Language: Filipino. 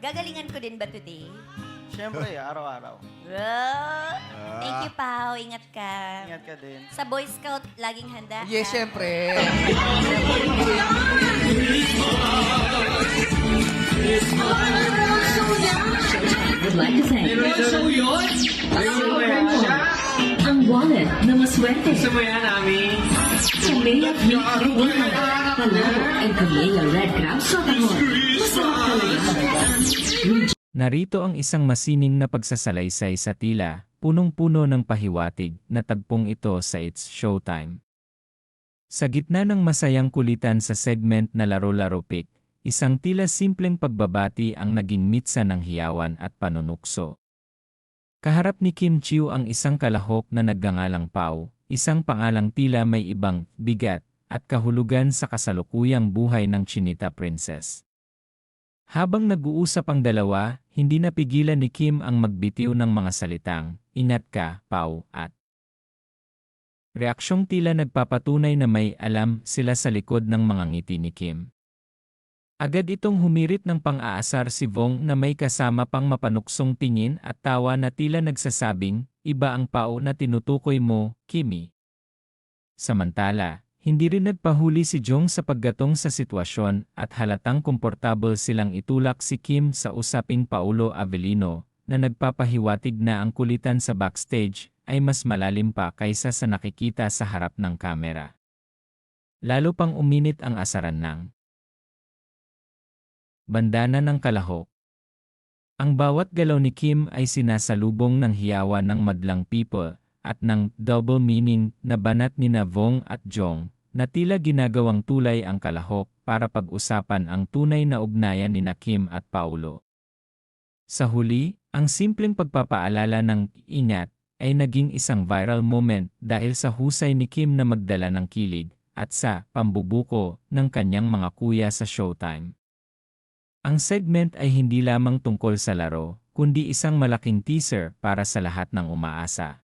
Gagalingan ko din ba today? Siyempre, araw-araw. Wow! Thank you, Pao. Ingat ka. Ingat ka din. Sa Boy Scout, laging handa. Yes, ka. syempre. Would like to thank ang wallet na maswerte Gusto mo yan, Ami? Kameya Pink Red Palabo and Kameya Red Crab Sotahon. Masarap talaga. Narito ang isang masining na pagsasalaysay sa tila, punong-puno ng pahiwatig na tagpong ito sa It's Showtime. Sa gitna ng masayang kulitan sa segment na Laro-Laro Pick, isang tila simpleng pagbabati ang naging mitsa ng hiyawan at panunukso. Kaharap ni Kim Chiu ang isang kalahok na nagngangalang Pao, isang pangalang tila may ibang bigat at kahulugan sa kasalukuyang buhay ng Chinita Princess. Habang nag-uusap ang dalawa, hindi napigilan ni Kim ang magbitiw ng mga salitang, "Ingat ka, Pao," at reaksyong tila nagpapatunay na may alam sila sa likod ng mga ngiti ni Kim. Agad itong humirit ng pang-aasar si Vong na may kasama pang mapanuksong tingin at tawa na tila nagsasabing, "Iba ang Pao na tinutukoy mo, Kimi." Samantala, hindi rin nagpahuli si Jong sa paggatong sa sitwasyon at halatang komportable silang itulak si Kim sa usaping Paolo Avellino na nagpapahiwatig na ang kulitan sa backstage ay mas malalim pa kaysa sa nakikita sa harap ng kamera. Lalo pang uminit ang asaran ng bandana ng kalahok. Ang bawat galaw ni Kim ay sinasalubong ng hiyawa ng madlang people at ng double meaning na banat ni Vong at Jong na tila ginagawang tulay ang kalahok para pag-usapan ang tunay na ugnayan ni Kim at Paolo. Sa huli, ang simpleng pagpapaalala ng ingat ay naging isang viral moment dahil sa husay ni Kim na magdala ng kilig at sa pambubuko ng kanyang mga kuya sa Showtime. Ang segment ay hindi lamang tungkol sa laro, kundi isang malaking teaser para sa lahat ng umaasa.